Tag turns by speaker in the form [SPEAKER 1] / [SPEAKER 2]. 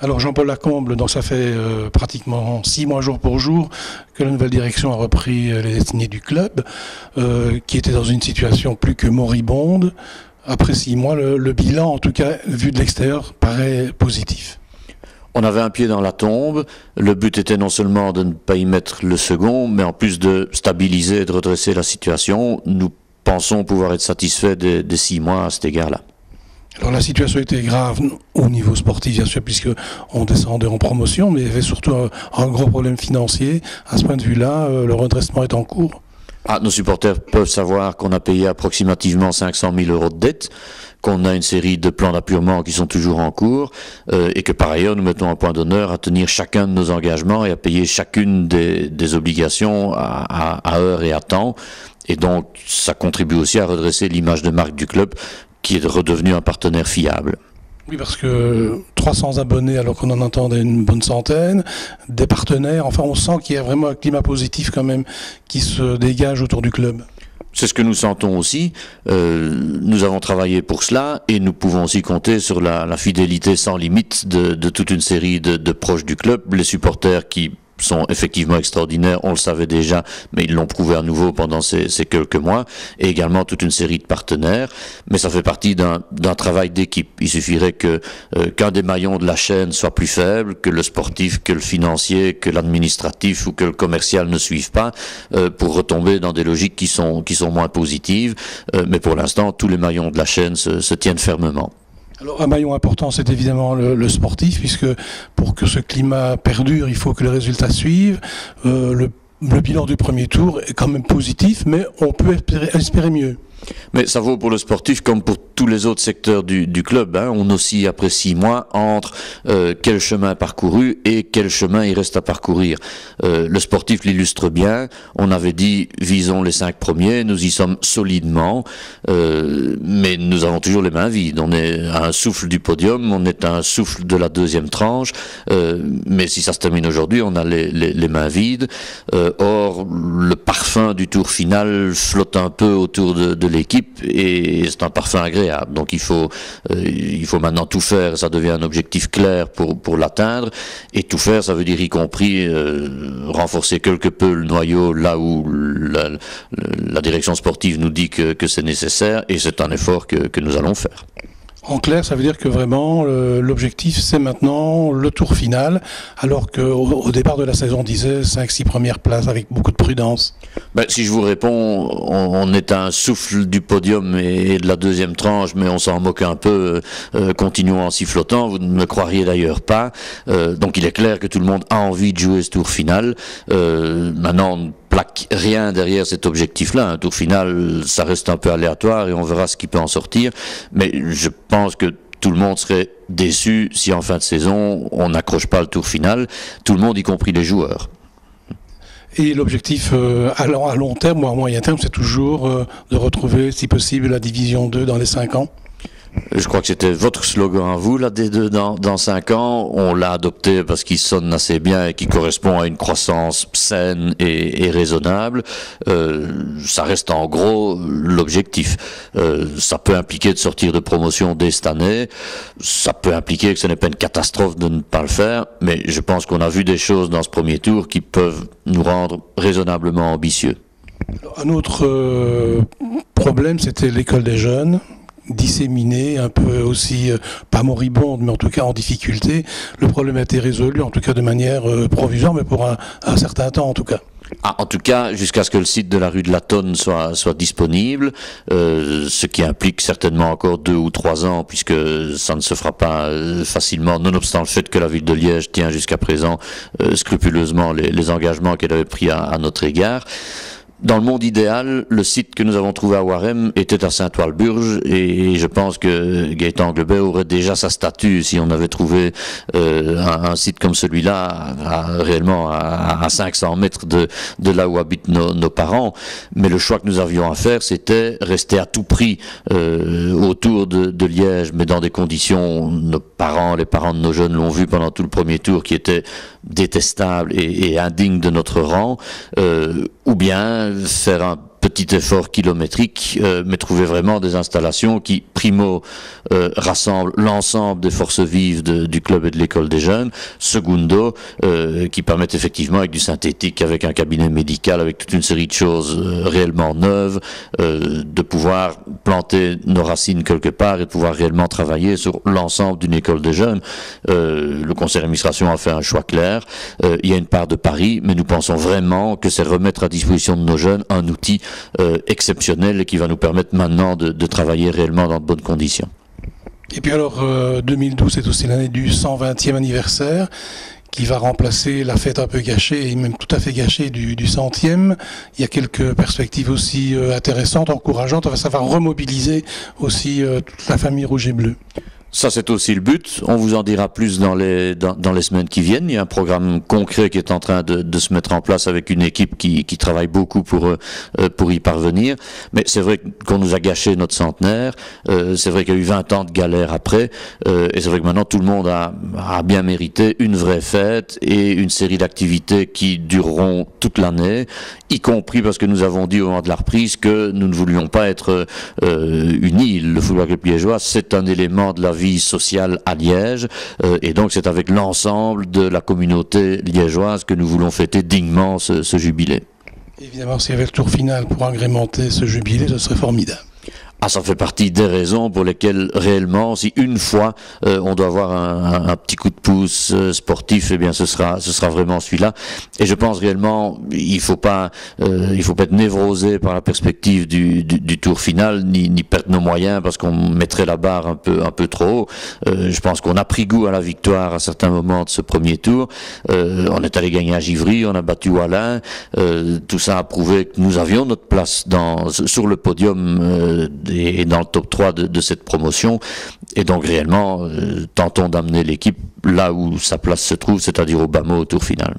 [SPEAKER 1] Alors Jean-Paul Lacombe, donc ça fait pratiquement 6 mois jour pour jour que la nouvelle direction a repris les destinées du club, qui était dans une situation plus que moribonde. Après 6 mois, le bilan, en tout cas vu de l'extérieur, paraît positif.
[SPEAKER 2] On avait un pied dans la tombe. Le but était non seulement de ne pas y mettre le second, mais en plus de stabiliser et de redresser la situation. Nous pensons pouvoir être satisfaits des 6 mois à cet égard-là.
[SPEAKER 1] Alors la situation était grave au niveau sportif, bien sûr, puisqu'on descendait en promotion, mais il y avait surtout un gros problème financier. À ce point de vue-là, le redressement est en cours.
[SPEAKER 2] Nos supporters peuvent savoir qu'on a payé approximativement 500 000 € de dettes, qu'on a une série de plans d'appurement qui sont toujours en cours, et que par ailleurs nous mettons un point d'honneur à tenir chacun de nos engagements et à payer chacune des obligations à heure et à temps. Et donc ça contribue aussi à redresser l'image de marque du club, qui est redevenu un partenaire fiable.
[SPEAKER 1] Oui, parce que 300 abonnés alors qu'on en entendait une bonne centaine, des partenaires, enfin on sent qu'il y a vraiment un climat positif quand même qui se dégage autour du club.
[SPEAKER 2] C'est ce que nous sentons aussi. Nous avons travaillé pour cela et nous pouvons aussi compter sur la fidélité sans limite de toute une série de proches du club, les supporters qui sont effectivement extraordinaires, on le savait déjà, mais ils l'ont prouvé à nouveau pendant ces quelques mois, et également toute une série de partenaires, mais ça fait partie d'un travail d'équipe. Il suffirait qu'un des maillons de la chaîne soit plus faible, que le sportif, que le financier, que l'administratif ou que le commercial ne suivent pas, pour retomber dans des logiques qui sont moins positives, mais pour l'instant, tous les maillons de la chaîne se tiennent fermement.
[SPEAKER 1] Alors un maillon important, c'est évidemment le sportif, puisque pour que ce climat perdure, il faut que les résultats suivent. Le bilan du premier tour est quand même positif, mais on peut espérer mieux.
[SPEAKER 2] Mais ça vaut pour le sportif comme pour tous les autres secteurs du club. On oscille après 6 mois entre quel chemin parcouru et quel chemin il reste à parcourir. Le sportif l'illustre bien. On avait dit visons les 5 premiers, nous y sommes solidement, mais nous avons toujours les mains vides. On est à un souffle du podium, on est à un souffle de la deuxième tranche, mais si ça se termine aujourd'hui, on a les mains vides. Or, le parfum du tour final flotte un peu autour de l'équipe et c'est un parfum agréable. Donc il faut maintenant tout faire, ça devient un objectif clair pour l'atteindre, et tout faire, ça veut dire y compris renforcer quelque peu le noyau là où la direction sportive nous dit que c'est nécessaire, et c'est un effort que nous allons faire.
[SPEAKER 1] En clair, ça veut dire que vraiment l'objectif c'est maintenant le tour final, alors qu'au départ de la saison on disait 5-6 premières places avec beaucoup de prudence.
[SPEAKER 2] Si je vous réponds, on est à un souffle du podium et de la deuxième tranche, mais on s'en moque un peu, continuons en sifflotant, vous ne me croiriez d'ailleurs pas. Donc il est clair que tout le monde a envie de jouer ce tour final. Maintenant, on ne plaque rien derrière cet objectif-là. Un tour final, ça reste un peu aléatoire et on verra ce qui peut en sortir. Mais je pense que tout le monde serait déçu si en fin de saison, on n'accroche pas le tour final. Tout le monde, y compris les joueurs.
[SPEAKER 1] Et l'objectif à long terme ou à moyen terme, c'est toujours de retrouver, si possible, la division 2 dans les 5 ans.
[SPEAKER 2] Je crois que c'était votre slogan à vous, la D2 dans 5 ans. On l'a adopté parce qu'il sonne assez bien et qu'il correspond à une croissance saine et raisonnable. Ça reste en gros l'objectif. Ça peut impliquer de sortir de promotion dès cette année. Ça peut impliquer que ce n'est pas une catastrophe de ne pas le faire. Mais je pense qu'on a vu des choses dans ce premier tour qui peuvent nous rendre raisonnablement ambitieux.
[SPEAKER 1] Un autre problème, c'était l'école des jeunes, disséminée, un peu aussi, pas moribonde, mais en tout cas en difficulté. Le problème a été résolu, en tout cas de manière provisoire, mais pour un certain temps en tout cas.
[SPEAKER 2] En tout cas, jusqu'à ce que le site de la rue de la Tonne soit disponible, ce qui implique certainement encore 2 ou 3 ans, puisque ça ne se fera pas facilement, nonobstant le fait que la ville de Liège tient jusqu'à présent scrupuleusement les engagements qu'elle avait pris à notre égard. Dans le monde idéal, le site que nous avons trouvé à Warem était à Saint-Walburge, et je pense que Gaëtan Glebet aurait déjà sa statue si on avait trouvé un site comme celui-là réellement à 500 mètres de là où habitent nos parents. Mais le choix que nous avions à faire, c'était rester à tout prix autour de Liège, mais dans des conditions, nos parents, les parents de nos jeunes l'ont vu pendant tout le premier tour, qui étaient détestables et indignes de notre rang, ou bien faire un petit effort kilométrique, mais trouver vraiment des installations qui, primo, rassemblent l'ensemble des forces vives du club et de l'école des jeunes, secundo, qui permettent effectivement, avec du synthétique, avec un cabinet médical, avec toute une série de choses réellement neuves, de pouvoir planter nos racines quelque part et de pouvoir réellement travailler sur l'ensemble d'une école des jeunes. Le conseil d'administration a fait un choix clair. Il y a une part de pari, mais nous pensons vraiment que c'est remettre à disposition de nos jeunes un outil exceptionnel et qui va nous permettre maintenant de travailler réellement dans de bonnes conditions.
[SPEAKER 1] Et puis alors, 2012, c'est aussi l'année du 120e anniversaire, qui va remplacer la fête un peu gâchée, et même tout à fait gâchée du 100e. Il y a quelques perspectives aussi intéressantes, encourageantes. Ça va remobiliser aussi toute la famille rouge et bleue.
[SPEAKER 2] Ça, c'est aussi le but. On vous en dira plus dans les semaines qui viennent. Il y a un programme concret qui est en train de se mettre en place avec une équipe qui travaille beaucoup pour y parvenir. Mais c'est vrai qu'on nous a gâché notre centenaire. C'est vrai qu'il y a eu 20 ans de galère après. Et c'est vrai que maintenant, tout le monde a bien mérité une vraie fête et une série d'activités qui dureront toute l'année, y compris parce que nous avons dit au moment de la reprise que nous ne voulions pas être une île. Le football club liégeois, c'est un élément de la vie sociale à Liège, et donc c'est avec l'ensemble de la communauté liégeoise que nous voulons fêter dignement ce jubilé.
[SPEAKER 1] Évidemment, s'il y avait le tour final pour agrémenter ce jubilé, ce serait formidable.
[SPEAKER 2] Ah, ça fait partie des raisons pour lesquelles réellement, si une fois on doit avoir un petit coup de pouce sportif, eh bien ce sera vraiment celui-là. Et je pense réellement, il faut pas être névrosé par la perspective du tour final, ni perdre nos moyens parce qu'on mettrait la barre un peu trop haut. Je pense qu'on a pris goût à la victoire à certains moments de ce premier tour. On est allé gagner à Givry, on a battu Wallin. Tout ça a prouvé que nous avions notre place sur le podium et dans le top 3 de cette promotion. Et donc réellement, tentons d'amener l'équipe là où sa place se trouve, c'est-à-dire au bas mot au tour final.